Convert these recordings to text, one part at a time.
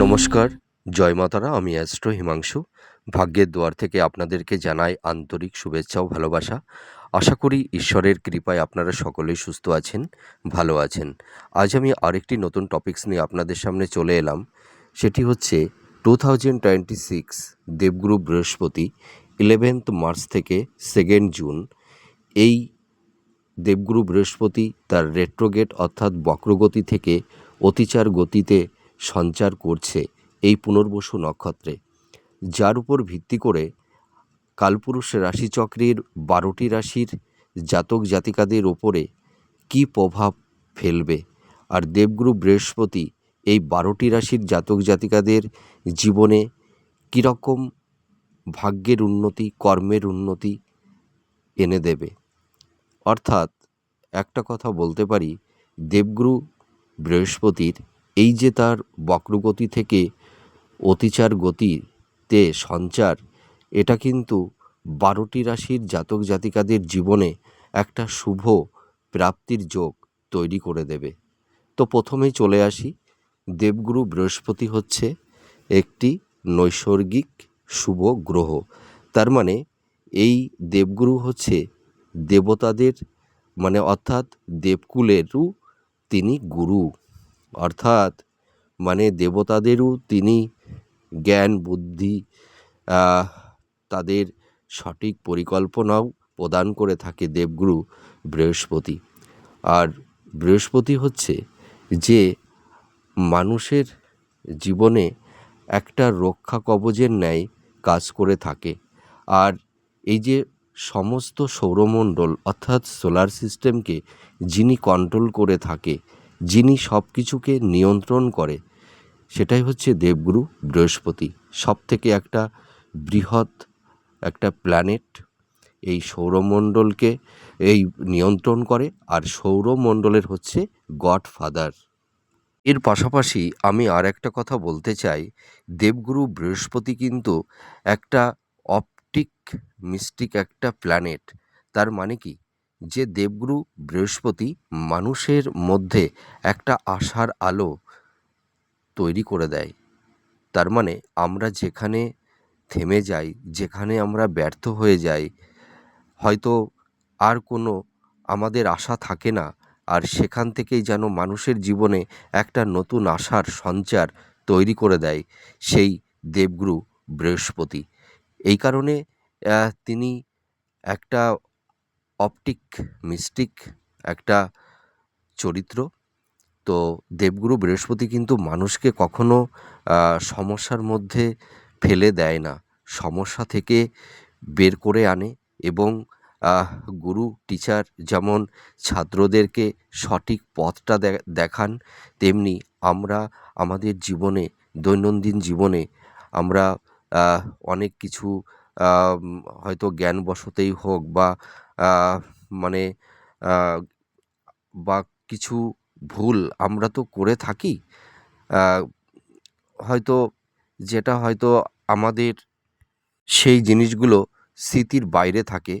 নমস্কার, জয় মাতারা। আমি অ্যাস্ট্রো হিমাংশু। ভাগ্যের দুয়ার থেকে আপনাদেরকে জানাই আন্তরিক শুভেচ্ছা ও ভালোবাসা। আশা করি ঈশ্বরের কৃপায় আপনারা সকলেই সুস্থ আছেন, ভালো আছেন। আজ আমি আরেকটি নতুন টপিকস নিয়ে আপনাদের সামনে চলে এলাম। সেটি হচ্ছে 2026 দেবগুরু বৃহস্পতি 11th মার্চ থেকে 2nd জুন। এই দেবগুরু বৃহস্পতি তার রেট্রোগেট অর্থাৎ বক্রগতি থেকে অতিচার গতিতে সঞ্চার করছে এই পুনর্বসু নক্ষত্রে, যার উপর ভিত্তি করে কালপুরুষ রাশিচক্রের 12টি রাশির জাতক জাতিকাদের ওপরে কী প্রভাব ফেলবে। আর দেবগুরু বৃহস্পতি এই 12টি রাশির জাতক জাতিকাদের জীবনে কীরকম ভাগ্যের উন্নতি, কর্মের উন্নতি এনে দেবে। অর্থাৎ একটা কথা বলতে পারি, দেবগুরু বৃহস্পতির এই যে তার বক্রগতি থেকে অতিচার গতিতে সঞ্চার, এটা কিন্তু 12টি রাশির জাতক জাতিকাদের জীবনে একটা শুভ প্রাপ্তির যোগ তৈরি করে দেবে। তো প্রথমেই চলে আসি, দেবগুরু বৃহস্পতি হচ্ছে একটি নৈসর্গিক শুভ গ্রহ। তার মানে এই দেবগুরু হচ্ছে দেবতাদের অর্থাৎ দেবকুলেরও তিনি গুরু, অর্থাৎ দেবতাদেরও তিনি জ্ঞান বুদ্ধি, তাদের সঠিক পরিকল্পনাও প্রদান করে থাকে দেবগুরু বৃহস্পতি। আর বৃহস্পতি হচ্ছে যে মানুষের জীবনে একটা রক্ষা কবচের ন্যায় কাজ করে থাকে। আর এই যে সমস্ত সৌরমণ্ডল অর্থাৎ সোলার সিস্টেমকে যিনি কন্ট্রোল করে থাকে, যিনি সব কিছুকে নিয়ন্ত্রণ করে, সেটাই হচ্ছে দেবগুরু বৃহস্পতি। সবথেকে একটা বৃহৎ একটা প্ল্যানেট এই সৌরমণ্ডলকে নিয়ন্ত্রণ করে, আর সৌরমণ্ডলের হচ্ছে গডফাদার। এর পাশাপাশি আমি আর একটা কথা বলতে চাই, দেবগুরু বৃহস্পতি কিন্তু একটা অপটিক মিস্টিক একটা প্ল্যানেট। তার মানে কি, যে দেবগুরু বৃহস্পতি মানুষের মধ্যে একটা আশার আলো তৈরি করে দেয়। তার মানে আমরা যেখানে থেমে যাই, যেখানে আমরা ব্যর্থ হয়ে যাই, হয়তো আর কোনো আমাদের আশা থাকে না, আর সেখান থেকেই যেন মানুষের জীবনে একটা নতুন আশার সঞ্চার তৈরি করে দেয় সেই দেবগুরু বৃহস্পতি। এই কারণে তিনি একটা অপটিক মিস্টিক একটা চরিত্র। তো দেবগুরু বৃহস্পতি কিন্তু মানুষকে কখনো সমস্যার মধ্যে ফেলে দেয় না, সমস্যা থেকে বের করে আনে। এবং গুরু টিচার যেমন ছাত্রদেরকে সঠিক পথটা দেখান, তেমনি আমরা আমাদের জীবনে, দৈনন্দিন জীবনে আমরা অনেক কিছু হয়তো জ্ঞানবশতেই হোক বা আহ, মানে আহ, বা কিছু ভুল আমরা তো করে থাকি, আহ, হয়তো যেটা হয়তো আমাদের সেই জিনিসগুলো স্মৃতির বাইরে থাকে।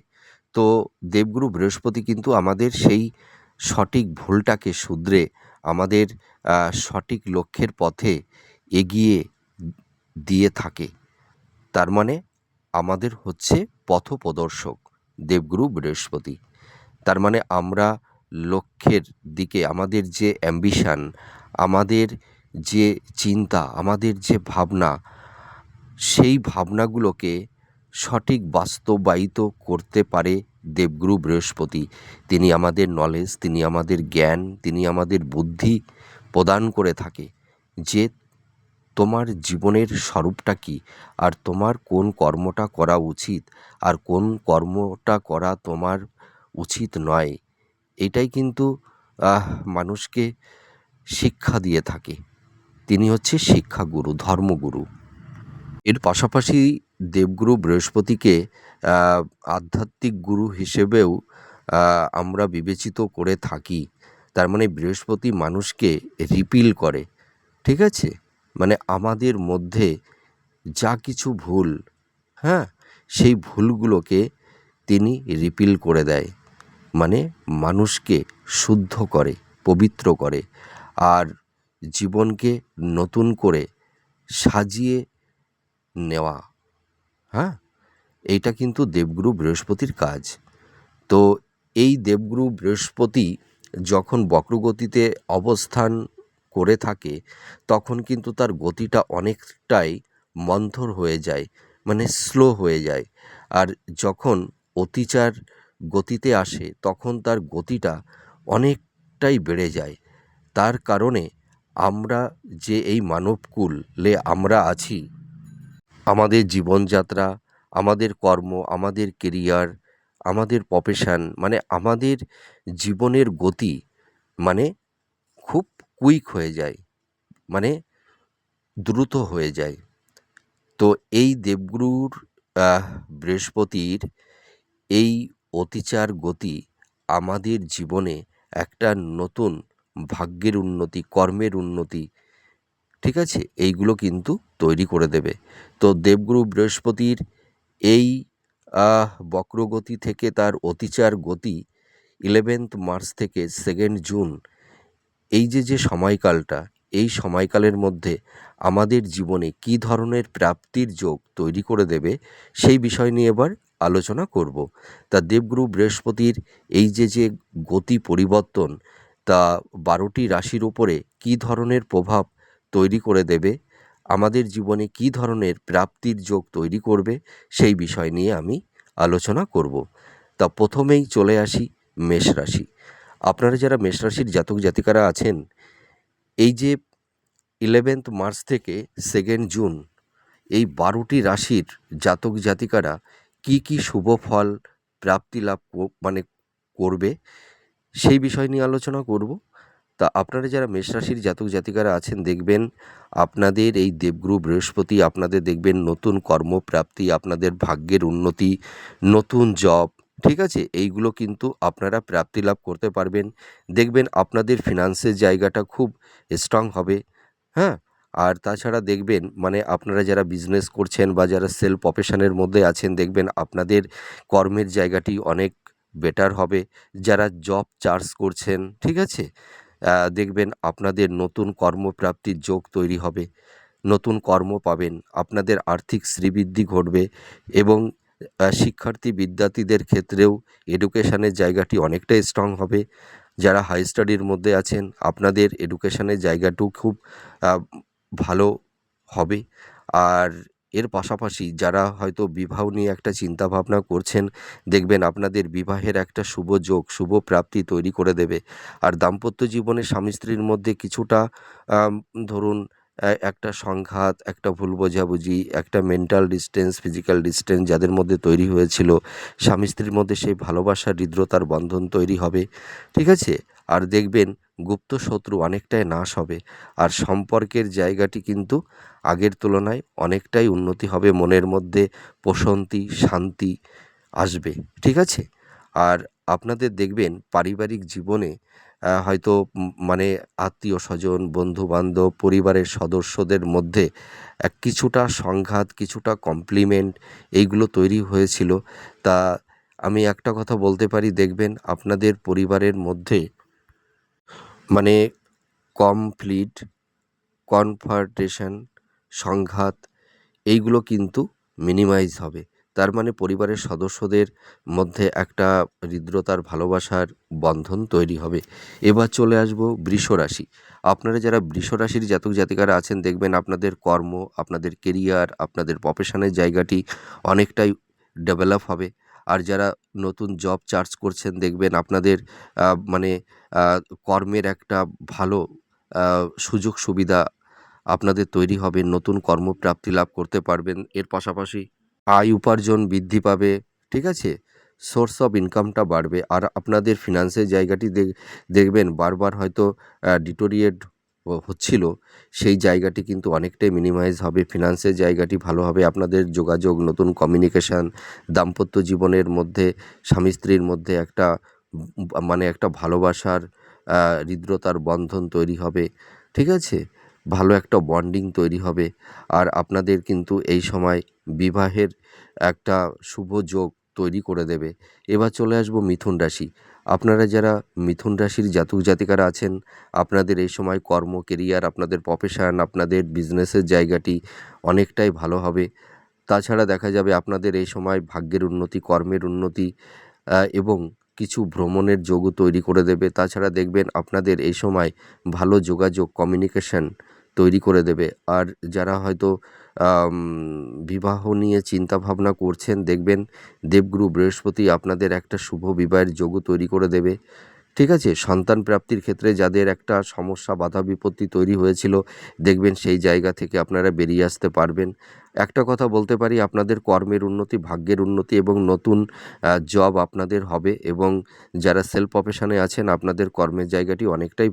তো দেবগুরু বৃহস্পতি কিন্তু আমাদের সেই সঠিক ভুলটাকে শুধরে আমাদের সঠিক লক্ষ্যের পথে এগিয়ে দিয়ে থাকে। তার মানে আমাদের হচ্ছে পথপ্রদর্শক দেবগুরু বৃহস্পতি। তার মানে আমরা লক্ষ্যের দিকে আমাদের যে অ্যাম্বিশান, আমাদের যে চিন্তা, আমাদের যে ভাবনা, সেই ভাবনাগুলোকে সঠিক বাস্তবায়িত করতে পারে দেবগুরু বৃহস্পতি। তিনি আমাদের নলেজ, তিনি আমাদের জ্ঞান, তিনি আমাদের বুদ্ধি প্রদান করে থাকে যে তোমার জীবনের স্বরূপটা কী, আর তোমার কোন কর্মটা করা উচিত আর কোন কর্মটা করা তোমার উচিত নয়। এটাই কিন্তু মানুষকে শিক্ষা দিয়ে থাকে। তিনি হচ্ছে শিক্ষাগুরু, ধর্মগুরু। এর পাশাপাশি দেবগুরু বৃহস্পতিকে আধ্যাত্মিক গুরু হিসেবেও আমরা বিবেচিত করে থাকি। তার মানে বৃহস্পতি মানুষকে রিপিল করে, ঠিক আছে? আমাদের মধ্যে যা কিছু ভুল, হ্যাঁ, সেই ভুলগুলোকে তিনি রিপিল করে দেয়, মানুষকে শুদ্ধ করে, পবিত্র করে, আর জীবনকে নতুন করে সাজিয়ে নেওয়া। হ্যাঁ, এইটা কিন্তু দেবগুরু বৃহস্পতির কাজ। তো এই দেবগুরু বৃহস্পতি যখন বক্রগতিতে অবস্থান করে থাকে তখন কিন্তু তার গতিটা অনেকটাই মন্থর হয়ে যায়, মানে স্লো হয়ে যায়। আর যখন অতিচার গতিতে আসে তখন তার গতিটা অনেকটাই বেড়ে যায়। তার কারণে আমরা যে এই মানবকুলে আমরা আছি, আমাদের জীবনযাত্রা, আমাদের কর্ম, আমাদের কেরিয়ার, আমাদের প্রফেশন, মানে আমাদের জীবনের গতি মানে খুব কুইক হয়ে যায়, মানে দ্রুত হয়ে যায়। তো এই দেবগুরুর বৃহস্পতির এই অতিচার গতি আমাদের জীবনে একটা নতুন ভাগ্যের উন্নতি, কর্মের উন্নতি, ঠিক আছে, এইগুলো কিন্তু তৈরি করে দেবে। তো দেবগুরু বৃহস্পতির এই বক্রগতি থেকে তার অতিচার গতি 11th মার্চ থেকে 2nd জুন, এই যে সময়কালটা, এই সময়কালের মধ্যে আমাদের জীবনে কী ধরনের প্রাপ্তির যোগ তৈরি করে দেবে সেই বিষয় নিয়ে এবার আলোচনা করব। তা দেবগুরু বৃহস্পতির এই যে গতি পরিবর্তন, তা 12টি রাশির উপরে কী ধরনের প্রভাব তৈরি করে দেবে, আমাদের জীবনে কী ধরনের প্রাপ্তির যোগ তৈরি করবে সেই বিষয় নিয়ে আমি আলোচনা করব। তা প্রথমেই চলে আসি মেষ রাশি। আপনারা যারা মেষ রাশির জাতক জাতিকারা আছেন, এই যে 11th মার্চ থেকে 2nd জুন, এই 12টি রাশির জাতক জাতিকারা কি কি শুভ ফল প্রাপ্তি লাভ মানে করবে সেই বিষয় নিয়ে আলোচনা করব। তা আপনারা যারা মেষ রাশির জাতক জাতিকারা আছেন, দেখবেন আপনাদের এই দেবগুরু বৃহস্পতি আপনাদের দেখবেন নতুন কর্মপ্রাপ্তি, আপনাদের ভাগ্যের উন্নতি, নতুন জব, ঠিক আছে, এইগুলো কিন্তু আপনারা প্রাপ্তি লাভ করতে পারবেন। দেখবেন আপনাদের ফিনান্সের জায়গাটা খুব স্ট্রং হবে। হ্যাঁ, আর তাছাড়া দেখবেন মানে আপনারা যারা বিজনেস করছেন বা যারা সেলফ প্রফেশনের মধ্যে আছেন, দেখবেন আপনাদের কর্মের জায়গাটি অনেক বেটার হবে। যারা জব চার্জ করছেন, ঠিক আছে, দেখবেন আপনাদের নতুন কর্মপ্রাপ্তির যোগ তৈরি হবে, নতুন কর্ম পাবেন, আপনাদের আর্থিক শ্রীবৃদ্ধি ঘটবে এবং শিক্ষার্থী বিদ্যার্থীদের ক্ষেত্রেও এডুকেশনের জায়গাটি অনেকটাই স্ট্রং হবে। যারা হাই স্টাডির মধ্যে আছেন আপনাদের এডুকেশনের জায়গাটাও খুব ভালো হবে। আর এর পাশাপাশি যারা হয়তো বিবাহ নিয়ে একটা চিন্তাভাবনা করছেন, দেখবেন আপনাদের বিবাহের একটা শুভ যোগ, শুভ প্রাপ্তি তৈরি করে দেবে। আর দাম্পত্য জীবনে স্বামী স্ত্রীর মধ্যে কিছুটা ধরুন একটা সংঘাত, একটা ভুল বোঝাবুঝি, একটা মেন্টাল ডিস্টেন্স, ফিজিক্যাল ডিস্টেন্স যাদের মধ্যে তৈরি হয়েছিল, স্বামী স্ত্রীর মধ্যে সেই ভালোবাসার হৃদ্রতার বন্ধন তৈরি হবে, ঠিক আছে। আর দেখবেন গুপ্ত শত্রু অনেকটাই নাশ হবে। আর সম্পর্কের জায়গাটি কিন্তু আগের তুলনায় অনেকটাই উন্নতি হবে, মনের মধ্যে প্রশান্তি, শান্তি আসবে, ঠিক আছে। আর আপনাদের দেখবেন পারিবারিক জীবনে হয়তো মানে আত্মীয় স্বজন, বন্ধুবান্ধব, পরিবারের সদস্যদের মধ্যে কিছুটা সংঘাত, কিছুটা কমপ্লিমেন্ট এইগুলো তৈরি হয়েছিল। তা আমি একটা কথা বলতে পারি, দেখবেন আপনাদের পরিবারের মধ্যে মানে কমপ্লিট কনফ্রন্টেশন, সংঘাত, এইগুলো কিন্তু মিনিমাইজ হবে। তার মানে পরিবারের সদস্যদের মধ্যে একটা হৃদ্রতার, ভালোবাসার বন্ধন তৈরি হবে। এবার চলে আসবো বৃষ রাশি। আপনারা যারা বৃষ রাশির জাতক জাতিকারা আছেন, দেখবেন আপনাদের কর্ম, আপনাদের কেরিয়ার, আপনাদের প্রফেশনের জায়গাটি অনেকটাই ডেভেলপ হবে। আর যারা নতুন জব চার্জ করছেন, দেখবেন আপনাদের মানে কর্মের একটা ভালো সুযোগ সুবিধা আপনাদের তৈরি হবে, নতুন কর্মপ্রাপ্তি লাভ করতে পারবেন। এর পাশাপাশি আয় উপার্জন বৃদ্ধি পাবে, ঠিক আছে, সোর্স অফ ইনকামটা বাড়বে। আর আপনাদের ফিনান্সের জায়গাটি দেখবেন বারবার হয়তো ডিটোরিয়েট হচ্ছিল, সেই জায়গাটি কিন্তু অনেকটাই মিনিমাইজ হবে, ফিনান্সের জায়গাটি ভালো হবে। আপনাদের যোগাযোগ, নতুন কমিউনিকেশান, দাম্পত্য জীবনের মধ্যে স্বামী স্ত্রীর মধ্যে একটা মানে একটা ভালোবাসার হৃদ্রতার বন্ধন তৈরি হবে, ঠিক আছে, ভালো একটা বন্ডিং তৈরি হবে। আর আপনাদের কিন্তু এই সময় বিবাহের একটা শুভ যোগ তৈরি করে দেবে। এবার চলে আসবো মিথুন রাশি। আপনারা যারা মিথুন রাশির জাতক জাতিকারা আছেন, আপনাদের এই সময় কর্ম, কেরিয়ার, আপনাদের প্রফেশন, আপনাদের বিজনেসের জায়গাটি অনেকটাই ভালো হবে। তাছাড়া দেখা যাবে আপনাদের এই সময় ভাগ্যের উন্নতি, কর্মের উন্নতি এবং কিছু ভ্রমণের যোগও তৈরি করে দেবে। তাছাড়া দেখবেন আপনাদের এই সময় ভালো যোগাযোগ, কমিউনিকেশন তৈরি করে দেবে। আর যারা হয়তো আম বিবাহ নিয়ে চিন্তাভাবনা করছেন, দেখবেন দেবগুরু বৃহস্পতি আপনাদের একটা শুভ বিবাহের যোগও তৈরি করে দেবে। ঠিক আছে? সন্তান প্রাপ্তির ক্ষেত্রে যাদের একটা সমস্যা, বাধা বিপত্তি তৈরি হয়েছিল, দেখবেন সেই জায়গা থেকে আপনারা বেরিয়ে আসতে পারবেন। একটা কথা বলতে পারি, আপনাদের কর্মের উন্নতি, ভাগ্যের উন্নতি এবং নতুন জব আপনাদের হবে এবং যারা সেলফ প্রফেশনে আছেন আপনাদের কর্মের জায়গাটি অনেকটাই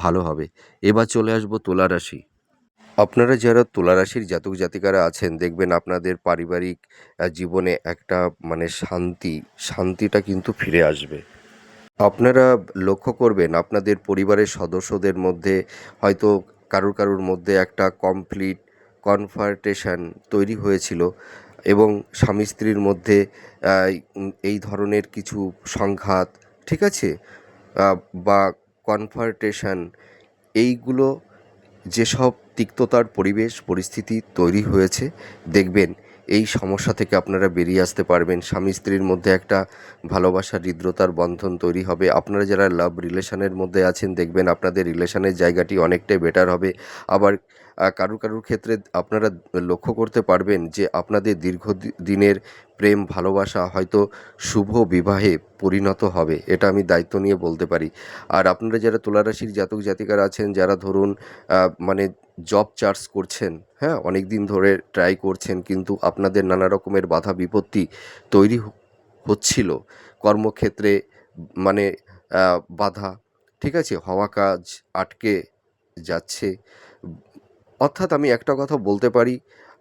ভালো হবে। এবার চলে আসবো তুলা রাশি। আপনারা যারা তুলা রাশির জাতক জাতিকারা আছেন, দেখবেন আপনাদের পারিবারিক জীবনে একটা মানে শান্তিটা কিন্তু ফিরে আসবে। আপনারা লক্ষ্য করবেন আপনাদের পরিবারের সদস্যদের মধ্যে হয়তো কারুর মধ্যে একটা কমপ্লিট কনফার্টেশন তৈরি হয়েছিল এবং স্বামী স্ত্রীর মধ্যে এই ধরনের কিছু সংঘাত, ঠিক আছে, বা কনফার্টেশন, এইগুলো যেসব তিক্ততার পরিবেশ পরিস্থিতি তৈরি হয়েছে, দেখবেন এই সমস্যা থেকে আপনারা বেরিয়ে আসতে পারবেন। স্বামী স্ত্রীর মধ্যে একটা ভালোবাসার হৃদ্রতার বন্ধন তৈরি হবে। আপনারা যারা লাভ রিলেশনের মধ্যে আছেন, দেখবেন আপনাদের রিলেশনের জায়গাটি অনেকটাই বেটার হবে। আবার কারুর ক্ষেত্রে আপনারা লক্ষ্য করতে পারবেন যে আপনাদের দিনের প্রেম ভালোবাসা হয়তো শুভ বিবাহে পরিণত হবে। এটা আমি দায়িত্ব নিয়ে বলতে পারি। আর আপনারা যারা তুলা রাশির জাতক জাতিকারা আছেন, যারা ধরুন মানে জব চার্জ করছেন, হ্যাঁ, অনেক দিন ধরে ট্রাই করছেন কিন্তু আপনাদের নানা রকমের বাধা বিপত্তি তৈরি হচ্ছিল কর্মক্ষেত্রে, মানে বাধা, ঠিক আছে, হওয়া কাজ আটকে যাচ্ছে। অর্থাৎ আমি একটা কথা বলতে পারি,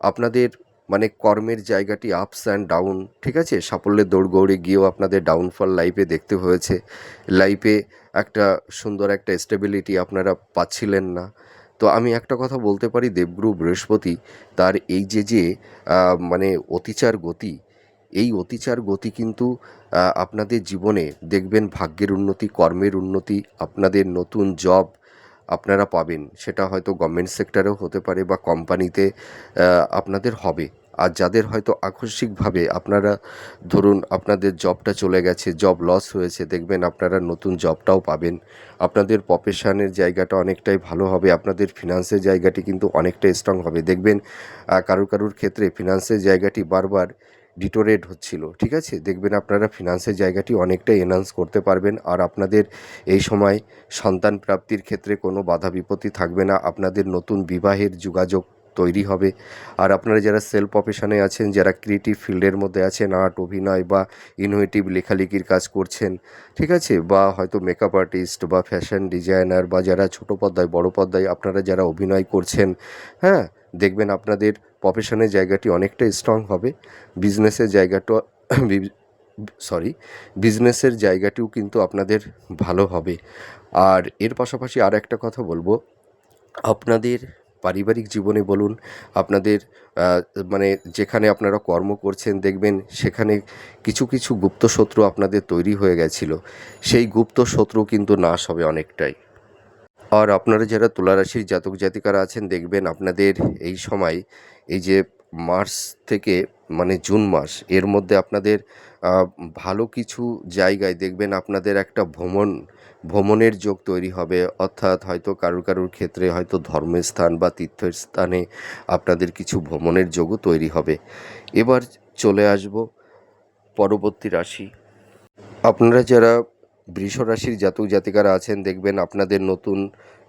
আপনাদের মানে কর্মের জায়গাটি আপস অ্যান্ড ডাউন, ঠিক আছে, সাফল্যের দৌড়গৌড়ে গিয়েও আপনাদের ডাউনফল লাইফে দেখতে হয়েছে। লাইফে একটা সুন্দর একটা স্টেবিলিটি আপনারা পাচ্ছিলেন না। তো আমি একটা কথা বলতে পারি, দেবগুরু বৃহস্পতি তার এই যে মানে অতিচার গতি, এই অতিচার গতি কিন্তু আপনাদের জীবনে দেখবেন ভাগ্যের উন্নতি, কর্মের উন্নতি, আপনাদের নতুন জব আপনারা পাবেন। সেটা হয়তো গভর্নমেন্ট সেক্টরেও হতে পারে বা কোম্পানিতে আপনাদের হবে। আর যাদের হয়তো আকস্মিকভাবে আপনারা ধরুন আপনাদের জবটা চলে গেছে, জব লস হয়েছে, দেখবেন আপনারা নতুন জবটাও পাবেন। আপনাদের প্রফেশনের জায়গাটা অনেকটাই ভালো হবে। আপনাদের ফিনান্সের জায়গাটি কিন্তু অনেকটাই স্ট্রং হবে। দেখবেন কারুর ক্ষেত্রে ফিনান্সের জায়গাটি বারবার ডিটোরেট হচ্ছিল, ঠিক আছে, দেখবেন আপনারা ফিনান্সের জায়গাটি অনেকটাই এনহান্স করতে পারবেন। আর আপনাদের এই সময় সন্তান প্রাপ্তির ক্ষেত্রে কোনো বাধা বিপত্তি থাকবে না। আপনাদের নতুন বিবাহের যোগাযোগ তৈরি হবে। আর আপনারা যারা সেলফ প্রফেশনে আছেন, যারা ক্রিয়েটিভ ফিল্ডের মধ্যে আছেন, আর্ট, অভিনয় বা ইনোভেটিভ লেখালেখির কাজ করছেন, ঠিক আছে, বা হয়তো মেকআপ আর্টিস্ট বা ফ্যাশন ডিজাইনার বা যারা ছোটো পর্দায় বড় পর্দায় আপনারা যারা অভিনয় করছেন, হ্যাঁ, দেখবেন আপনাদের প্রফেশনের জায়গাটি অনেকটাই স্ট্রং হবে। বিজনেসের জায়গাটা বিজনেসের জায়গাটিও কিন্তু আপনাদের ভালো হবে। আর এর পাশাপাশি আর একটা কথা বলবো, আপনাদের পারিবারিক জীবনে বলুন, আপনাদের মানে যেখানে আপনারা কর্ম করছেন, দেখবেন সেখানে কিছু গুপ্ত শত্রু আপনাদের তৈরি হয়ে গেছিলো, সেই গুপ্ত শত্রু কিন্তু নাশ হবে অনেকটাই। আর আপনারা যারা তুলা রাশির জাতক জাতিকারা আছেন, দেখবেন আপনাদের এই সময় এই যে মার্চ থেকে মানে জুন মাস, এর মধ্যে আপনাদের ভালো কিছু জায়গায় দেখবেন আপনাদের একটা ভ্রমণের যোগ তৈরি হবে। অর্থাৎ হয়তো কারুর ক্ষেত্রে হয়তো ধর্মস্থান বা তীর্থস্থানে আপনাদের কিছু ভ্রমণের যোগও তৈরি হবে। এবার চলে আসব পরবর্তী রাশি। আপনারা যারা বৃষ রাশির জাতক জাতিকারা আছেন, দেখবেন আপনাদের নতুন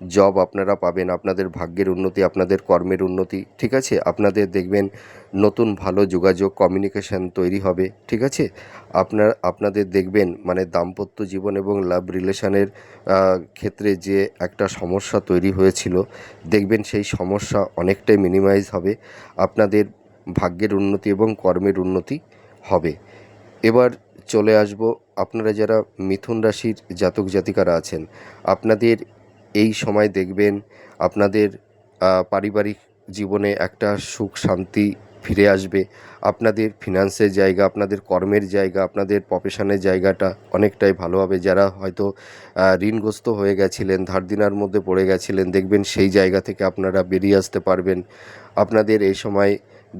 জব আপনারা পাবেন। আপনাদের ভাগ্যের উন্নতি, আপনাদের কর্মের উন্নতি, ঠিক আছে, আপনাদের দেখবেন নতুন ভালো যোগাযোগ, কমিউনিকেশন তৈরি হবে, ঠিক আছে। আপনাদের দেখবেন মানে দাম্পত্য জীবন এবং লাভ রিলেশনের ক্ষেত্রে যে একটা সমস্যা তৈরি হয়েছিল, দেখবেন সেই সমস্যা অনেকটাই মিনিমাইজ হবে। আপনাদের ভাগ্যের উন্নতি এবং কর্মের উন্নতি হবে। এবার চলে আসব, আপনারা যারা মিথুন রাশির জাতক জাতিকারা আছেন, আপনাদের এই সময় দেখবেন আপনাদের পারিবারিক জীবনে একটা সুখ শান্তি ফিরে আসবে। আপনাদের ফিনান্সের জায়গা, আপনাদের কর্মের জায়গা, আপনাদের প্রফেশনের জায়গাটা অনেকটাই ভালো হবে। যারা হয়তো ঋণগ্রস্ত হয়ে গেছিলেন, ধার দেনার মধ্যে পড়ে গেছিলেন, দেখবেন সেই জায়গা থেকে আপনারা বেরিয়ে আসতে পারবেন। আপনাদের এই সময়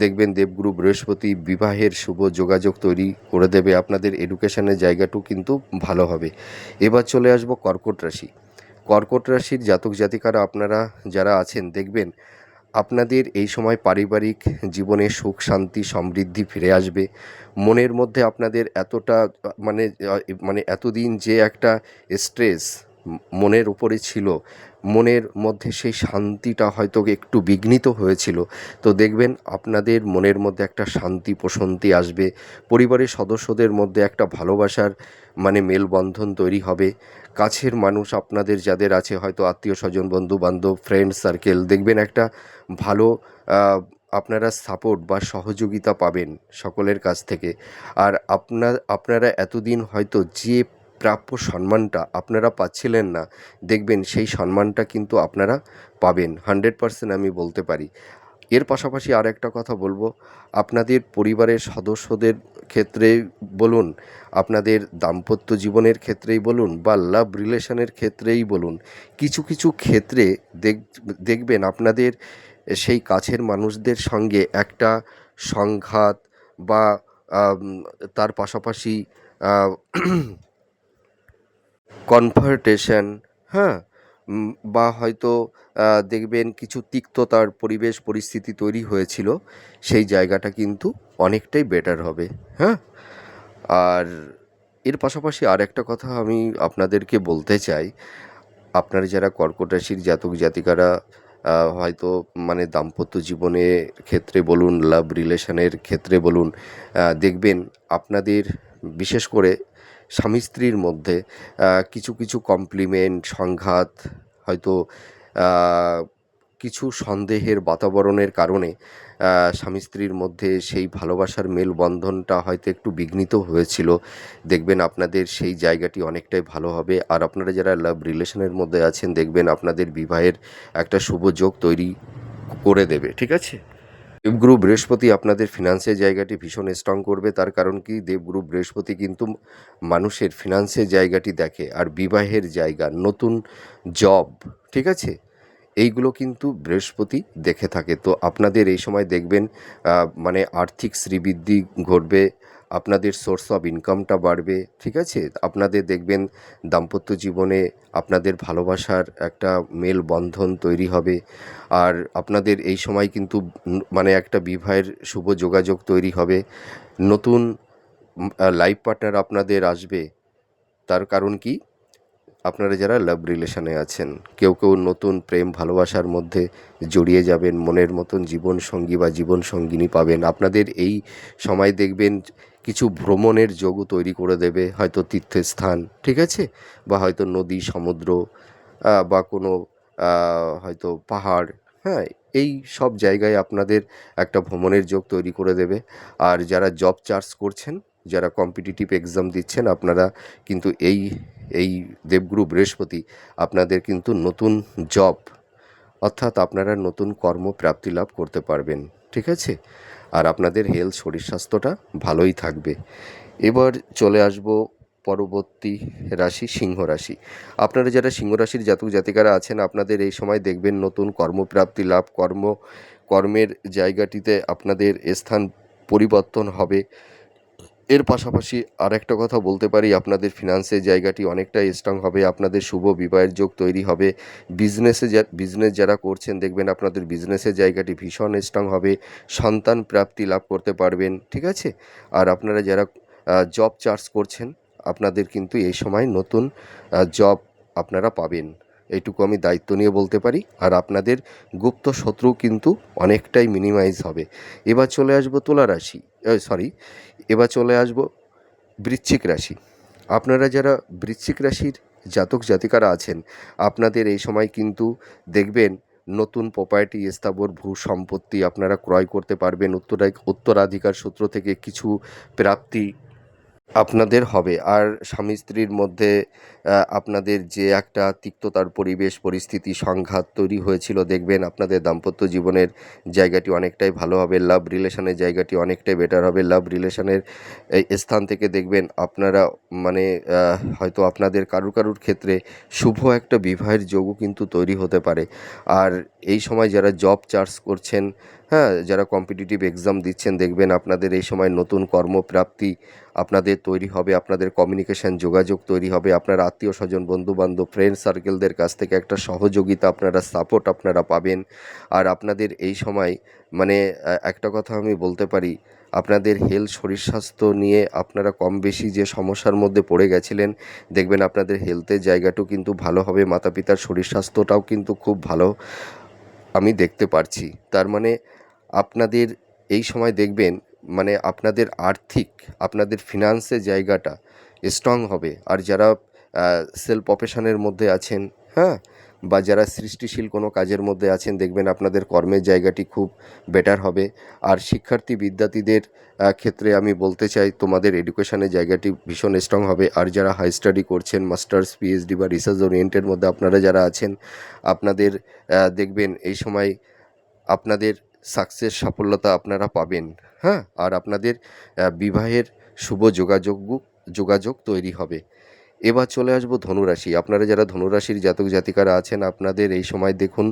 দেখবেন দেবগুরু বৃহস্পতি বিবাহের শুভ যোগাযোগ তৈরি করে দেবে। আপনাদের এডুকেশনের জায়গাটাও কিন্তু ভালো হবে। এবার চলে আসবো কর্কট রাশি। কর্কট রাশির জাতক জাতিকারা আপনারা যারা আছেন, দেখবেন আপনাদের এই সময় পারিবারিক জীবনে সুখ শান্তি সমৃদ্ধি ফিরে আসবে। মনের মধ্যে আপনাদের এতটা মানে মানে এতদিন যে একটা স্ট্রেস মনের উপরে ছিল, মনের মধ্যে সেই শান্তিটা হয়তো একটু বিঘ্নিত হয়েছিল। তো দেখবেন আপনাদের মনের মধ্যে একটা শান্তি প্রশান্তি আসবে। পরিবারের সদস্যদের মধ্যে একটা ভালোবাসার মেলবন্ধন তৈরি হবে। কাছের মানুষ আপনাদের যাদের আছে, হয়তো আত্মীয় স্বজন, বন্ধু বান্ধব, ফ্রেন্ড সার্কেল, দেখবেন একটা ভালো আপনারা সাপোর্ট বা সহযোগিতা পাবেন সকলের কাছ থেকে। আর আপনারা এতদিন হয়তো যে প্রাপ্য সম্মানটা আপনারা পাচ্ছিলেন না, দেখবেন সেই সম্মানটা কিন্তু আপনারা পাবেন 100%, আমি বলতে পারি। এর পাশাপাশি আর একটা কথা বলবো, আপনাদের পরিবারের সদস্যদের ক্ষেত্রেই বলুন, আপনাদের দাম্পত্য জীবনের ক্ষেত্রেই বলুন, বা লাভ রিলেশনের ক্ষেত্রেই বলুন, কিছু কিছু ক্ষেত্রে দেখবেন আপনাদের সেই কাছের মানুষদের সঙ্গে একটা সংঘাত বা আম, তার পাশাপাশি কনফার্টেশন, হ্যাঁ, বা হয়তো দেখবেন কিছু তিক্ততার পরিবেশ পরিস্থিতি তৈরি হয়েছিল, সেই জায়গাটা কিন্তু অনেকটাই বেটার হবে। হ্যাঁ, আর এর পাশাপাশি আর একটা কথা আমি আপনাদেরকে বলতে চাই, আপনারা যারা কর্কট রাশির জাতক জাতিকারা হয়তো দাম্পত্য জীবনের ক্ষেত্রে বলুন, লাভ রিলেশনের ক্ষেত্রে বলুন, দেখবেন আপনাদের বিশেষ করে স্বামী স্ত্রীর মধ্যে কিছু কিছু কমপ্লিমেন্ট, সংঘাত, হয়তো কিছু সন্দেহের বাতাবরণের কারণে স্বামী স্ত্রীর মধ্যে সেই ভালোবাসার মেলবন্ধনটা হয়তো একটু বিঘ্নিত হয়েছিল। দেখবেন আপনাদের সেই জায়গাটি অনেকটাই ভালো হবে। আর আপনারা যারা লাভ রিলেশনের মধ্যে আছেন, দেখবেন আপনাদের বিবাহের একটা শুভ যোগ তৈরি করে দেবে। ঠিক আছে, দেবগুরু বৃহস্পতি আপনাদের ফিনান্সের জায়গাটি ভীষণ স্ট্রং করবে। তার কারণ কি, দেবগুরু বৃহস্পতি কিন্তু মানুষের ফিনান্সের জায়গাটি দেখে, আর বিবাহের জায়গা, নতুন জব, ঠিক আছে, এইগুলো কিন্তু বৃহস্পতি দেখে থাকে। তো আপনাদের এই সময় দেখবেন আর্থিক শ্রীবৃদ্ধি ঘটবে, আপনাদের সোর্স অফ ইনকামটা বাড়বে। ঠিক আছে, আপনাদের দেখবেন দাম্পত্য জীবনে আপনাদের ভালোবাসার একটা মেলবন্ধন তৈরি হবে। আর আপনাদের এই সময় কিন্তু একটা বিবাহের শুভ যোগাযোগ তৈরি হবে। নতুন লাইফ পার্টনার আপনাদের আসবে। তার কারণ কি, আপনারা যারা লাভ রিলেশনে আছেন, কেউ কেউ নতুন প্রেম ভালোবাসার মধ্যে জড়িয়ে যাবেন, মনের মতন জীবনসঙ্গী বা জীবনসঙ্গিনী পাবেন। আপনাদের এই সময় দেখবেন কিছু ভ্রমণের যোগও তৈরি করে দেবে, হয়তো তীর্থস্থান, ঠিক আছে, বা হয়তো নদী, সমুদ্র, বা কোনো হয়তো পাহাড়, হ্যাঁ, এই সব জায়গায় আপনাদের একটা ভ্রমণের যোগ তৈরি করে দেবে। আর যারা জব চার্জ করছেন, যারা কম্পিটিটিভ এক্সাম দিচ্ছেন, আপনারা কিন্তু এই এই দেবগুরু বৃহস্পতি আপনাদের কিন্তু নতুন জব, অর্থাৎ আপনারা নতুন কর্মপ্রাপ্তি লাভ করতে পারবেন। ঠিক আছে, আর আপনাদের হেলথ, শরীর স্বাস্থ্যটা ভালোই থাকবে। এবার চলে আসব পরবর্তী রাশি, সিংহ রাশি। আপনারা যারা সিংহ রাশির জাতক জাতিকারা আছেন, আপনাদের এই সময় দেখবেন নতুন কর্মপ্রাপ্তি লাভ, কর্মের জায়গাটিতে আপনাদের স্থান পরিবর্তন হবে। এর পাশাপাশি আর একটা কথা বলতে পারি, আপনাদের ফিনান্সের জায়গাটি অনেকটাই স্ট্রং হবে। আপনাদের শুভ বিবাহের যোগ তৈরি হবে। বিজনেস যারা করছেন, দেখবেন আপনাদের বিজনেসের জায়গাটি ভীষণ স্ট্রং হবে। সন্তান প্রাপ্তি লাভ করতে পারবেন। ঠিক আছে, আর আপনারা যারা জব চার্জ করছেন, আপনাদের কিন্তু এই সময় নতুন জব আপনারা পাবেন, এইটুকু আমি দায়িত্ব নিয়ে বলতে পারি। আর আপনাদের গুপ্ত শত্রু কিন্তু অনেকটাই মিনিমাইজ হবে। এবার চলে আসবো তুলা রাশি, এবার চলে আসব বৃশ্চিক রাশি। আপনারা যারা বৃশ্চিক রাশির জাতক জাতিকারা আছেন, আপনাদের এই সময় কিন্তু দেখবেন নতুন প্রপার্টি, স্থাবর ভূ সম্পত্তি আপনারা ক্রয় করতে পারবেন। উত্তরাধিকার সূত্র থেকে কিছু প্রাপ্তি আপনাদের হবে। আর স্বামী স্ত্রীর মধ্যে আপনাদের যে একটা তিক্ততার পরিবেশ পরিস্থিতি সংঘাত তৈরি হয়েছিল, দেখবেন আপনাদের দাম্পত্য জীবনের জায়গাটি অনেকটাই ভালো হবে। লাভ রিলেশনের জায়গাটি অনেকটাই বেটার হবে। লাভ রিলেশনের এই স্থান থেকে দেখবেন আপনারা মানে হয়তো আপনাদের কারুর ক্ষেত্রে শুভ একটা বিবাহের যোগও কিন্তু তৈরি হতে পারে। আর এই সময় যারা জব চার্জ করছেন, হ্যাঁ, যারা কম্পিটিটিভ এক্সাম দিচ্ছেন, দেখবেন আপনাদের এই সময় নতুন কর্মপ্রাপ্তি আপনাদের তৈরি হবে। আপনাদের কমিউনিকেশন যোগাযোগ তৈরি হবে। আপনার আত্মীয় স্বজন বন্ধুবান্ধব ফ্রেন্ড সার্কেলদের কাছ থেকে একটা সহযোগিতা আপনারা সাপোর্ট আপনারা পাবেন। আর আপনাদের এই সময় মানে একটা কথা আমি বলতে পারি, আপনাদের হেলথ শরীর স্বাস্থ্য নিয়ে আপনারা কম বেশি যে সমস্যার মধ্যে পড়ে গেছিলেন, দেখবেন আপনাদের হেলথের জায়গাটাও কিন্তু ভালো হবে। মাতা পিতার শরীর স্বাস্থ্যটাও কিন্তু খুব ভালো আমি দেখতে পারছি। তার মানে আপনাদের এই সময় দেখবেন মানে আপনাদের আর্থিক আপনাদের ফিনান্সের জায়গাটা স্ট্রং হবে। আর যারা সেলফ প্রফেশনের মধ্যে আছেন, হ্যাঁ, বা যারা সৃষ্টিশীল কোনো কাজের মধ্যে আছেন, দেখবেন আপনাদের কর্মের জায়গাটি খুব বেটার হবে। আর শিক্ষার্থী বিদ্যার্থীদের ক্ষেত্রে আমি বলতে চাই তোমাদের এডুকেশনের জায়গাটি ভীষণ স্ট্রং হবে। আর যারা হাই স্টাডি করছেন মাস্টার্স পিএইচডি বা রিসার্চ ওরিয়েন্টেড মধ্যে আপনারা যারা আছেন, আপনাদের দেখবেন এই সময় আপনাদের সাকসেস সাফল্যতা আপনারা পাবেন, হ্যাঁ। আর আপনাদের বিবাহের শুভ যোগাযোগ তৈরি হবে। এবার চলে আসবো ধনুরাশি। আপনারা যারা ধনুরাশির জাতক জাতিকারা আছেন, আপনাদের এই সময় দেখুন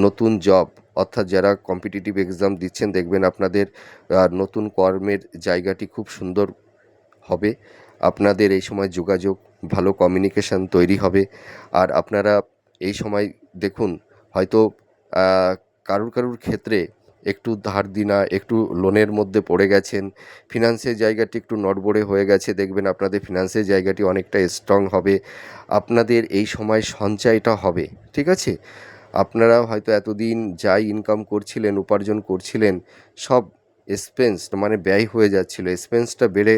নতুন জব, অর্থাৎ যারা কম্পিটিটিভ এক্সাম দিচ্ছেন, দেখবেন আপনাদের নতুন কর্মের জায়গাটি খুব সুন্দর হবে। আপনাদের এই সময় যোগাযোগ ভালো কমিউনিকেশন তৈরি হবে। আর আপনারা এই সময় দেখুন হয়তো কারুর ক্ষেত্রে একটু ধার দেনা একটু লোনের মধ্যে পড়ে গেছেন, ফিনান্সের জায়গাটি একটু নড়বড়ে হয়ে গেছে, দেখবেন আপনাদের ফিনান্সের জায়গাটি অনেকটা স্ট্রং হবে। আপনাদের এই সময় সঞ্চয়টা হবে, ঠিক আছে। আপনারা হয়তো এতদিন যাই ইনকাম করছিলেন উপার্জন করছিলেন সব এক্সপেন্স মানে ব্যয় হয়ে যাচ্ছিল, এক্সপেন্সটা বেড়ে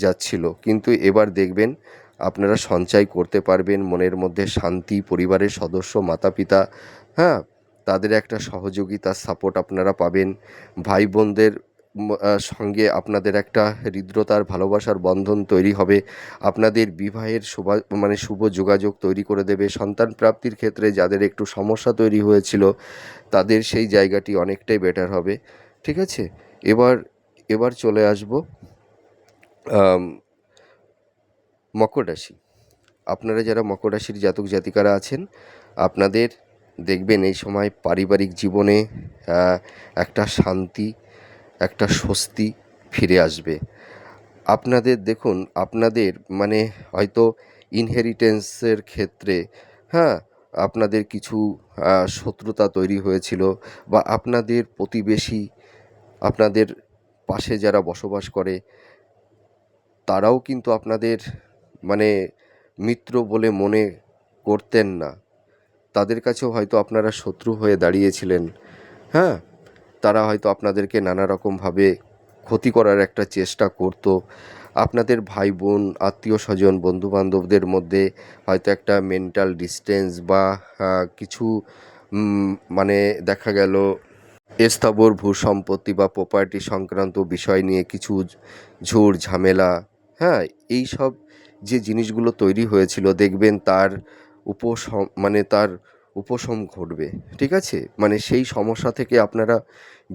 যাচ্ছিল, কিন্তু এবার দেখবেন আপনারা সঞ্চয় করতে পারবেন। মনের মধ্যে শান্তি, পরিবারের সদস্য মাতা পিতা, হ্যাঁ, তাদের একটা সহযোগিতা সাপোর্ট আপনারা পাবেন। ভাই বোনদের সঙ্গে আপনাদের একটা হৃদ্রতার ভালোবাসার বন্ধন তৈরি হবে। আপনাদের বিবাহের শুভ যোগাযোগ তৈরি করে দেবে। সন্তান প্রাপ্তির ক্ষেত্রে যাদের একটু সমস্যা তৈরি হয়েছিল, তাদের সেই জায়গাটি অনেকটাই বেটার হবে, ঠিক আছে। এবার এবার চলে আসবো মকর রাশি। আপনারা যারা মকর রাশির জাতক জাতিকারা আছেন, আপনাদের দেখবেন এই সময় পারিবারিক জীবনে একটা শান্তি, একটা স্বস্তি ফিরে আসবে। আপনাদের দেখুন আপনাদের মানে হয়তো ইনহেরিটেন্সের ক্ষেত্রে, হ্যাঁ, আপনাদের কিছু শত্রুতা তৈরি হয়েছিল, বা আপনাদের প্রতিবেশী, আপনাদের পাশে যারা বসবাস করে, তারাও কিন্তু আপনাদের মানে মিত্র বলে মনে করতেন না। তাদের কাছেও হয়তো আপনারা শত্রু হয়ে দাঁড়িয়েছিলেন, হ্যাঁ। তারা হয়তো আপনাদেরকে নানা রকমভাবে ক্ষতি করার একটা চেষ্টা করত। আপনাদের ভাই বোন আত্মীয় স্বজন বন্ধুবান্ধবদের মধ্যে হয়তো একটা মেন্টাল ডিস্টেন্স বা কিছু মানে দেখা গেল স্থাবর ভূসম্পত্তি বা প্রপার্টি সংক্রান্ত বিষয় নিয়ে কিছু ঝুট ঝামেলা, হ্যাঁ, এই সব যে জিনিসগুলো তৈরি হয়েছিল, দেখবেন তার উপশম ঘটবে, ঠিক আছে। মানে সেই সমস্যা থেকে আপনারা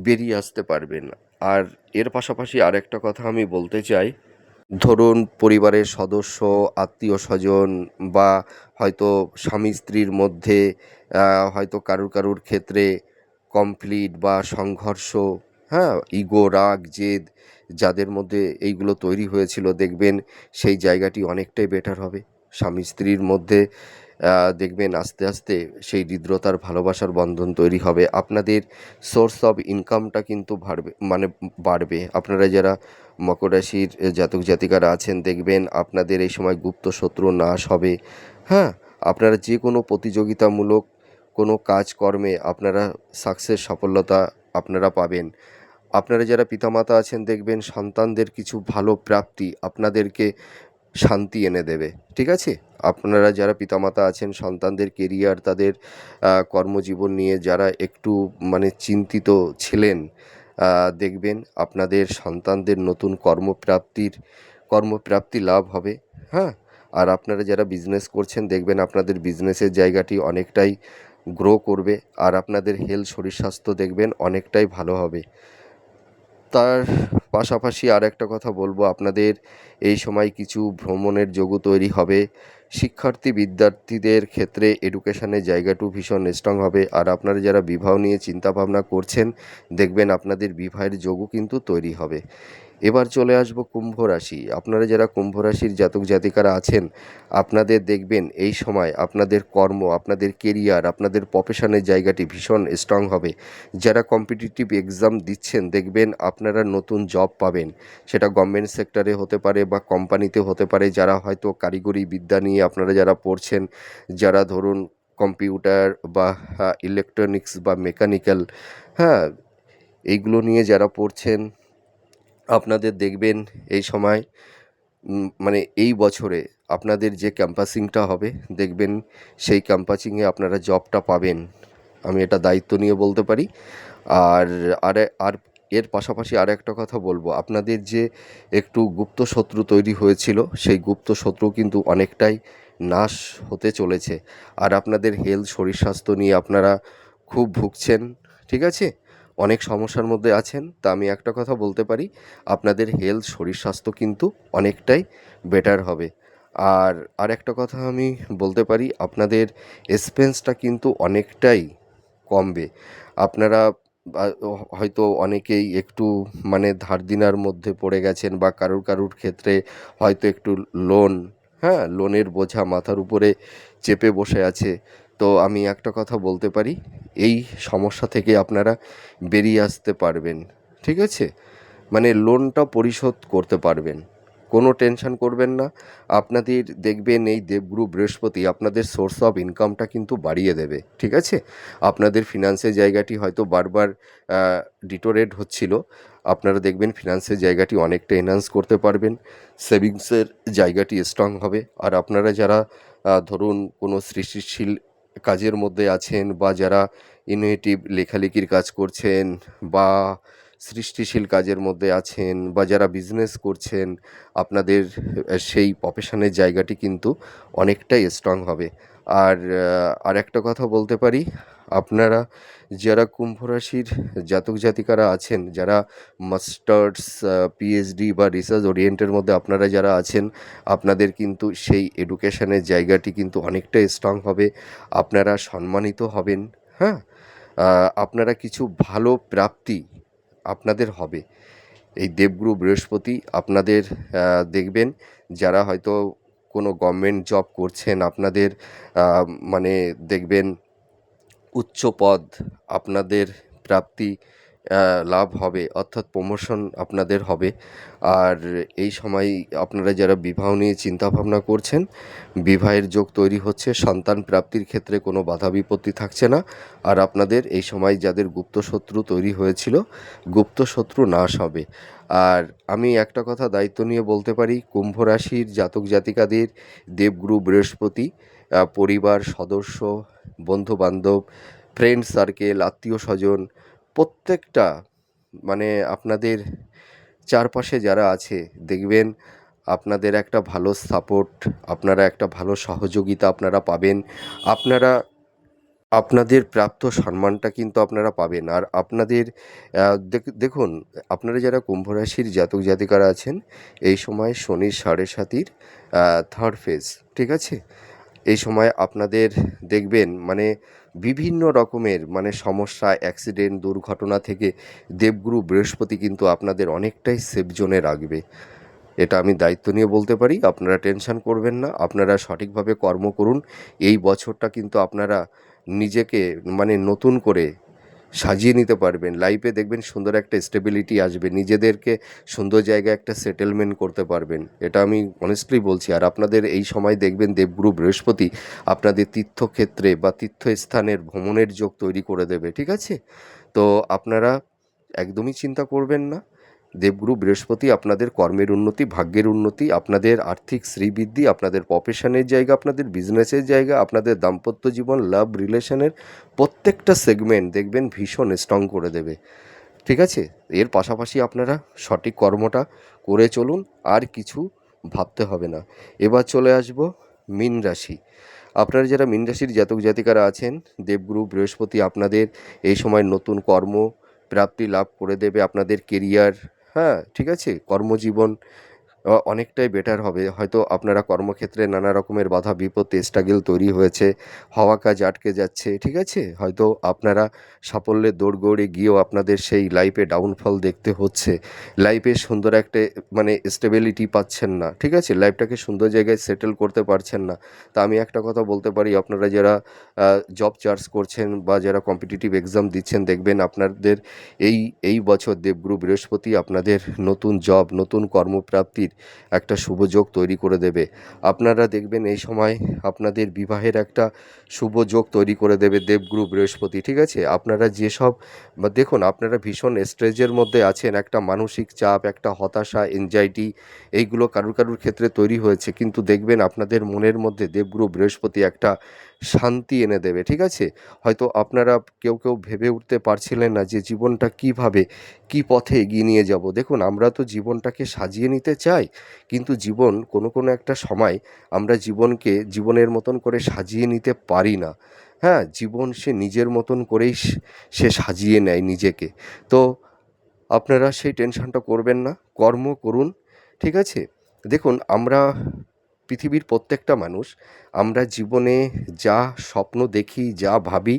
বেরিয়ে আসতে পারবেন। আর এর পাশাপাশি আরেকটা কথা আমি বলতে চাই, ধরুন পরিবারের সদস্য আত্মীয় স্বজন বা হয়তো স্বামী স্ত্রীর মধ্যে হয়তো কারুর ক্ষেত্রে কমপ্লিট বা সংঘর্ষ, হ্যাঁ, ইগো রাগ জেদ যাদের মধ্যে এইগুলো তৈরি হয়েছিল, দেখবেন সেই জায়গাটি অনেকটাই বেটার হবে। স্বামী স্ত্রীর মধ্যে দেখবেন আস্তে আস্তে সেই হৃদ্রতার ভালোবাসার বন্ধন তৈরি হবে। আপনাদের সোর্স অফ ইনকামটা কিন্তু বাড়বে। আপনারা যারা মকর রাশির জাতক জাতিকারা আছেন, দেখবেন আপনাদের এই সময় গুপ্ত শত্রু নাশ হবে, হ্যাঁ। আপনারা যে কোনো প্রতিযোগিতামূলক কোনো কাজকর্মে আপনারা সফলতা আপনারা পাবেন। আপনারা যারা পিতামাতা আছেন, দেখবেন সন্তানদের কিছু ভালো প্রাপ্তি আপনাদেরকে শান্তি এনে দেবে, ঠিক আছে। আপনারা যারা পিতামাতা আছেন, সন্তানদের কেরিয়ার তাদের কর্মজীবন নিয়ে যারা একটু মানে চিন্তিত ছিলেন, দেখবেন আপনাদের সন্তানদের নতুন কর্মপ্রাপ্তির কর্মপ্রাপ্তি লাভ হবে। হ্যাঁ, আর আপনারা যারা বিজনেস করছেন দেখবেন আপনাদের বিজনেসের জায়গাটি অনেকটাই গ্রো করবে, আর আপনাদের হেলথ শরীর স্বাস্থ্য দেখবেন অনেকটাই ভালো হবে। তার পাশাপাশি আর একটা কথা বলবো, আপনাদের এই সময় কিছু ভ্রমণের যোগও তৈরি হবে। বিদ্যার্থীদের ক্ষেত্রে এডুকেশনের জায়গাটাও ভীষণ স্ট্রং হবে। আর আপনারা যারা বিবাহ নিয়ে চিন্তাভাবনা করছেন দেখবেন আপনাদের বিবাহের যোগও কিন্তু তৈরি হবে। এবার চলে আসবো কুম্ভ রাশি। আপনারা যারা কুম্ভ রাশির জাতক জাতিকারা আছেন, আপনাদের দেখবেন এই সময় আপনাদের কর্ম, আপনাদের কেরিয়ার, আপনাদের প্রফেশনের জায়গাটি ভীষণ স্ট্রং হবে। যারা কম্পিটিটিভ এক্সাম দিচ্ছেন দেখবেন আপনারা নতুন জব পাবেন। সেটা গভর্নমেন্ট সেক্টরে হতে পারে বা কোম্পানিতে হতে পারে। যারা হয়তো কারিগরি বিদ্যা নিয়ে আপনারা যারা পড়ছেন, যারা ধরুন কম্পিউটার বা ইলেকট্রনিক্স বা মেকানিক্যাল, হ্যাঁ, এইগুলো নিয়ে যারা পড়ছেন আপনাদের দেখবেন এই সময় মানে এই বছরে আপনাদের যে ক্যাম্পাসিংটা হবে দেখবেন সেই ক্যাম্পাসিংয়ে আপনারা জবটা পাবেন। আমি এটা দায়িত্ব নিয়ে বলতে পারি। আর আর এর পাশাপাশি আর একটা কথা বলবো, আপনাদের যে একটু গুপ্ত শত্রু তৈরি হয়েছিল সেই গুপ্ত শত্রু কিন্তু অনেকটাই নাশ হতে চলেছে। আর আপনাদের হেলথ শরীর স্বাস্থ্য নিয়ে আপনারা খুব ভুগছেন, ঠিক আছে, অনেক সমস্যার মধ্যে আছেন। তা আমি একটা কথা বলতে পারি, আপনাদের হেলথ শরীর স্বাস্থ্য কিন্তু অনেকটাই বেটার হবে। আর একটা কথা আমি বলতে পারি, আপনাদের এক্সপেন্সটা কিন্তু অনেকটাই কমবে। আপনারা হয়তো অনেকেই একটু মানে ধার দেনার মধ্যে পড়ে গেছেন, বা কারুর ক্ষেত্রে হয়তো একটু লোন, হ্যাঁ, লোনের বোঝা মাথার উপরে চেপে বসে আছে। তো আমি একটা কথা বলতে পারি, এই সমস্যা থেকে আপনারা বেরিয়ে আসতে পারবেন, ঠিক আছে, মানে লোনটা পরিশোধ করতে পারবেন। কোনো টেনশন করবেন না। আপনাদের দেখবেন এই দেবগুরু বৃহস্পতি আপনাদের সোর্স অফ ইনকামটা কিন্তু বাড়িয়ে দেবে, ঠিক আছে। আপনাদের ফিনান্সের জায়গাটি হয়তো বারবার ডিটোরেট হচ্ছিল, আপনারা দেখবেন ফিনান্সের জায়গাটি অনেকটা এনহান্স করতে পারবেন। সেভিংসের জায়গাটি স্ট্রং হবে। আর আপনারা যারা ধরুন কোনো সৃষ্টিশীল কাজের মধ্যে আছেন, বা যারা ইনোভেটিভ লেখালেখির কাজ করছেন, বা সৃষ্টিশীল কাজের মধ্যে আছেন, বা যারা বিজনেস করছেন, আপনাদের সেই প্রফেশনের জায়গাটি কিন্তু অনেকটাই স্ট্রং হবে। আর একটা কথা বলতে পারি, আপনারা যারা কুম্ভ রাশির জাতক জাতিকারা আছেন, যারা মাস্টার্স, পিএইচডি বা রিসার্চ ওরিয়েন্টের মধ্যে আপনারা যারা আছেন, আপনাদের কিন্তু সেই এডুকেশনের জায়গাটি কিন্তু অনেকটাই স্ট্রং হবে। আপনারা সম্মানিত হবেন, হ্যাঁ, আপনারা কিছু ভালো প্রাপ্তি আপনাদের হবে। এই দেবগুরু বৃহস্পতি আপনাদের দেখবেন যারা হয়তো কোনো গভর্নমেন্ট জব করছেন, আপনাদের মানে দেখবেন উচ্চ পদ আপনাদের প্রাপ্তি লাভ হবে, অর্থাৎ প্রমোশন আপনাদের হবে। আর এই সময় আপনারা যারা বিবাহ নিয়ে চিন্তাভাবনা করছেন, বিবাহের যোগ তৈরি হচ্ছে। সন্তান প্রাপ্তির ক্ষেত্রে কোনো বাধা বিপত্তি থাকছে না। আর আপনাদের এই সময় যাদের গুপ্ত শত্রু তৈরি হয়েছিল, গুপ্ত শত্রু নাশ হবে। আর আমি একটা কথা দায়িত্ব নিয়ে বলতে পারি, কুম্ভ রাশির জাতক জাতিকাদের দেবগুরু বৃহস্পতি পরিবার সদস্য, বন্ধুবান্ধব, ফ্রেন্ড সার্কেল, আত্মীয় স্বজন, প্রত্যেকটা মানে আপনাদের চারপাশে যারা আছে দেখবেন আপনাদের একটা ভালো সাপোর্ট, আপনারা একটা ভালো সহযোগিতা আপনারা পাবেন। আপনারা আপনাদের প্রাপ্ত সম্মানটা কিন্তু আপনারা পাবেন। আর আপনাদের দেখুন, আপনারা যারা কুম্ভ রাশির জাতক জাতিকারা আছেন, এই সময় শনির 7.5 থার্ড ফেজ, ঠিক আছে, এই সময় আপনাদের দেখবেন মানে বিভিন্ন রকমের মানে সমস্যা, অ্যাক্সিডেন্ট, দুর্ঘটনা থেকে দেবগুরু বৃহস্পতি কিন্তু আপনাদের অনেকটাই সেফ জোনে রাখবে। এটা আমি দায়িত্ব নিয়ে বলতে পারি। আপনারা টেনশন করবেন না, আপনারা সঠিকভাবে কর্ম করুন। এই বছরটা কিন্তু আপনারা নিজেকে মানে নতুন করে সাজিয়ে নিতে পারবেন। লাইফে দেখবেন সুন্দর একটা স্টেবিলিটি আসবে, নিজেদেরকে সুন্দর জায়গায় একটা সেটেলমেন্ট করতে পারবেন। এটা আমি অনেস্টলি বলছি। আর আপনাদের এই সময় দেখবেন দেবগুরু বৃহস্পতি আপনাদের তীর্থক্ষেত্রে বা তীর্থস্থানের ভ্রমণের যোগ তৈরি করে দেবে, ঠিক আছে। তো আপনারা একদমই চিন্তা করবেন না। দেবগুরু বৃহস্পতি আপনাদের কর্মের উন্নতি, ভাগ্যের উন্নতি, আপনাদের আর্থিক শ্রীবৃদ্ধি, আপনাদের প্রফেশনের জায়গা, আপনাদের বিজনেসের জায়গা, আপনাদের দাম্পত্য জীবন, লাভ রিলেশনের প্রত্যেকটা সেগমেন্ট দেখবেন ভীষণ স্ট্রং করে দেবে। ঠিক আছে? এর পাশাপাশি আপনারা সঠিক কর্মটা করে চলুন, আর কিছু ভাবতে হবে না। এবার চলে আসব মীন রাশি। আপনারা যারা মীন রাশির জাতক জাতিকারা আছেন, দেবগুরু বৃহস্পতি আপনাদের এই সময় নতুন কর্ম প্রাপ্তি লাভ করে দেবে। আপনাদের কেরিয়ার, হ্যাঁ, ঠিক আছে, কর্মজীবন অনেকটাই বেটার হবে। হয়তো আপনারা কর্মক্ষেত্রে নানা রকমের বাধা বিপত্তি স্ট্রাগল তৈরি হয়েছে, হওয়া কাজ আটকে যাচ্ছে, ঠিক আছে? হয়তো আপনারা সাফল্যের দৌড়গৌড়ে গিয়েও আপনাদের সেই লাইফে ডাউনফল দেখতে হচ্ছে। লাইফে সুন্দর একটা মানে স্টেবিলিটি পাচ্ছেন না, ঠিক আছে? লাইফটাকে সুন্দর জায়গায় সেটেল করতে পারছেন না। তা আমি একটা কথা বলতে পারি, আপনারা যারা জব চার্জ করছেন বা যারা কম্পিটিটিভ এক্সাম দিচ্ছেন, দেখবেন আপনাদের এই বছর দেবগুরু বৃহস্পতি আপনাদের নতুন জব, নতুন কর্মপ্রাপ্তির একটা শুভ যোগ তৈরি করে দেবে। আপনারা দেখবেন এই সময় আপনাদের বিবাহের একটা শুভ যোগ তৈরি করে দেবে দেবগুরু বৃহস্পতি, ঠিক আছে? আপনারা যেসব দেখুন, আপনারা ভীষণ স্ট্রেসের মধ্যে আছেন, একটা মানসিক চাপ, একটা হতাশা, এনজাইটি, এইগুলো কারুর ক্ষেত্রে তৈরি হয়েছে, কিন্তু দেখবেন আপনাদের মনের মধ্যে দেবগুরু বৃহস্পতি একটা শান্তি এনে দেবে, ঠিক আছে? হয়তো আপনারা কেউ ভেবে উঠতে পারছিলেন না যে জীবনটা কীভাবে, কী পথে এগিয়ে নিয়ে যাব। দেখুন, আমরা তো জীবনটাকে সাজিয়ে নিতে চাই, কিন্তু জীবন কোনো একটা সময় আমরা জীবনকে জীবনের মতন করে সাজিয়ে নিতে পারি না। হ্যাঁ, জীবন সে নিজের মতন করেই সে সাজিয়ে নেয় নিজেকে। তো আপনারা সেই টেনশনটা করবেন না, কর্ম করুন, ঠিক আছে? দেখুন, আমরা পৃথিবীর প্রত্যেকটা মানুষ, আমরা জীবনে যা স্বপ্ন দেখি, যা ভাবি,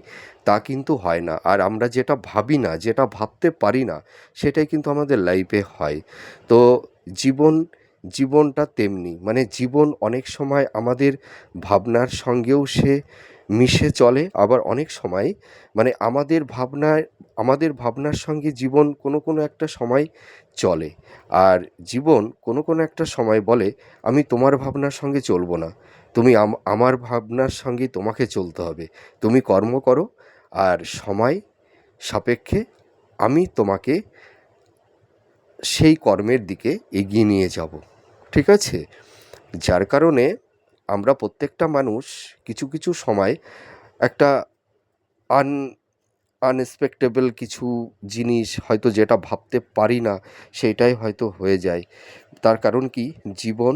তা কিন্তু হয় না। আর আমরা যেটা ভাবি না, যেটা ভাবতে পারি না, সেটাই কিন্তু আমাদের লাইফে হয়। তো জীবনটা তেমনি, মানে জীবন অনেক সময় আমাদের ভাবনার সঙ্গেও সে মিশে চলে, আবার অনেক সময় মানে আমাদের ভাবনার সঙ্গে জীবন কোনো একটা সময় চলে। আর জীবন কোনো একটা সময় বলে, আমি তোমার ভাবনার সঙ্গে চলবো না, তুমি আমার ভাবনার সঙ্গেই তোমাকে চলতে হবে। তুমি কর্ম করো, আর সময় সাপেক্ষে আমি তোমাকে সেই কর্মের দিকে এগিয়ে নিয়ে যাব, ঠিক আছে? যার কারণে আমরা প্রত্যেকটা মানুষ কিছু সময় একটা আন আনএক্সপেক্টেবল কিছু জিনিস হয়তো যেটা ভাবতে পারি না, সেইটাই হয়তো হয়ে যায়। তার কারণ কি, জীবন,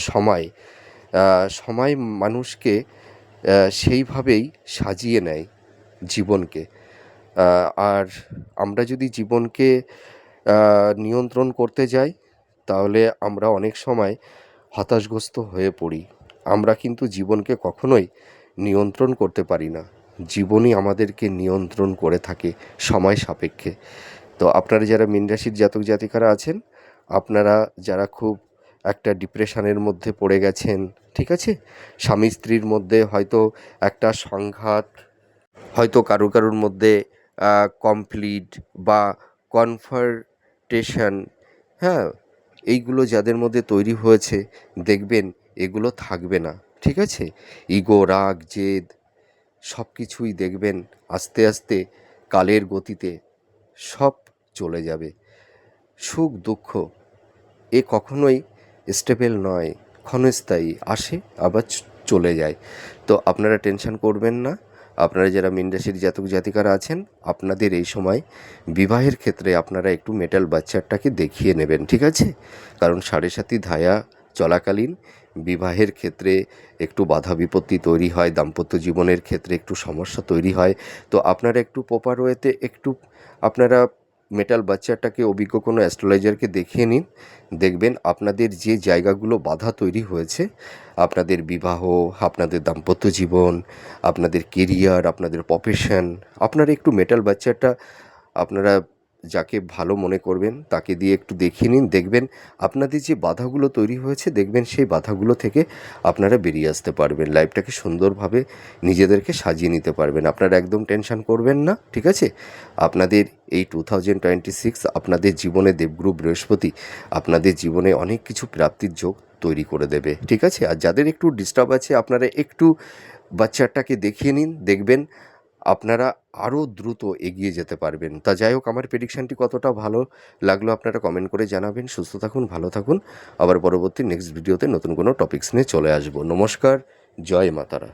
সময় সময় মানুষকে সেইভাবেই সাজিয়ে নেয় জীবনকে। আর আমরা যদি জীবনকে নিয়ন্ত্রণ করতে যাই, তাহলে আমরা অনেক সময় হতাশগ্রস্ত হয়ে পড়ি। আমরা কিন্তু জীবনকে কখনোই নিয়ন্ত্রণ করতে পারি না, জীবনই আমাদেরকে নিয়ন্ত্রণ করে থাকে সময় সাপেক্ষে। তো আপনারা যারা মীন রাশির জাতক জাতিকারা আছেন, আপনারা যারা খুব একটা ডিপ্রেশনের মধ্যে পড়ে গেছেন, ঠিক আছে? স্বামী স্ত্রীর মধ্যে হয়তো একটা সংঘাত, হয়তো কারুর মধ্যে কমপ্লিট বা কনফ্রন্টেশন, হ্যাঁ, এইগুলো যাদের মধ্যে তৈরি হয়েছে, দেখবেন এগুলো থাকবে না, ঠিক আছে? ইগো, রাগ, জেদ সব কিছুই দেখবেন আস্তে আস্তে কালের গতিতে সব চলে যাবে। সুখ দুঃখ এ কখনোই স্টেবল নয়, ক্ষণস্থায়ী, আসে আবার চলে যায়। তো আপনারা টেনশন করবেন না। আপনারা যারা মীন রাশির জাতক জাতিকারা আছেন, আপনাদের এই সময় বিবাহের ক্ষেত্রে আপনারা একটু মেটাল বাচ্চাটাকে দেখিয়ে নেবেন, ঠিক আছে? কারণ 7.5 ধায়া চলাকালীন বিবাহের ক্ষেত্রে একটু বাধা বিপত্তি তৈরি হয়, দাম্পত্য জীবনের ক্ষেত্রে একটু সমস্যা তৈরি হয়। তো আপনারা একটু প্রপার ওয়েতে একটু আপনারা মেটাল বাচ্চাটাকে অভিজ্ঞ কোনো অ্যাস্ট্রোলজারকে দেখিয়ে নিন। দেখবেন আপনাদের যে জায়গাগুলো বাধা তৈরি হয়েছে, আপনাদের বিবাহ, আপনাদের দাম্পত্য জীবন, আপনাদের কেরিয়ার, আপনাদের প্রফেশন, আপনারা একটু মেটাল বাচ্চাটা আপনারা যাকে ভালো মনে করবেন তাকে দিয়ে একটু দেখিয়ে নিন। দেখবেন আপনাদের যে বাধাগুলো তৈরি হয়েছে, দেখবেন সেই বাধাগুলো থেকে আপনারা বেরিয়ে আসতে পারবেন, লাইফটাকে সুন্দরভাবে নিজেদেরকে সাজিয়ে নিতে পারবেন। আপনারা একদম টেনশন করবেন না, ঠিক আছে? আপনাদের এই 2026 আপনাদের জীবনে দেবগুরু বৃহস্পতি আপনাদের জীবনে অনেক কিছু প্রাপ্তির যোগ তৈরি করে দেবে, ঠিক আছে? আর যাদের একটু ডিস্টার্ব আছে, আপনারা একটু বাচ্চাটাকে দেখিয়ে নিন, দেখবেন আপনারা আরও দ্রুত এগিয়ে যেতে পারবেন। তা যাই হোক, আমার প্রেডিকশানটি কতটা ভালো লাগলো আপনারা কমেন্ট করে জানাবেন। সুস্থ থাকুন, ভালো থাকুন। আবার পরবর্তী নেক্সট ভিডিওতে নতুন কোনো টপিকস নিয়ে চলে আসবো। নমস্কার, জয় মা তারা।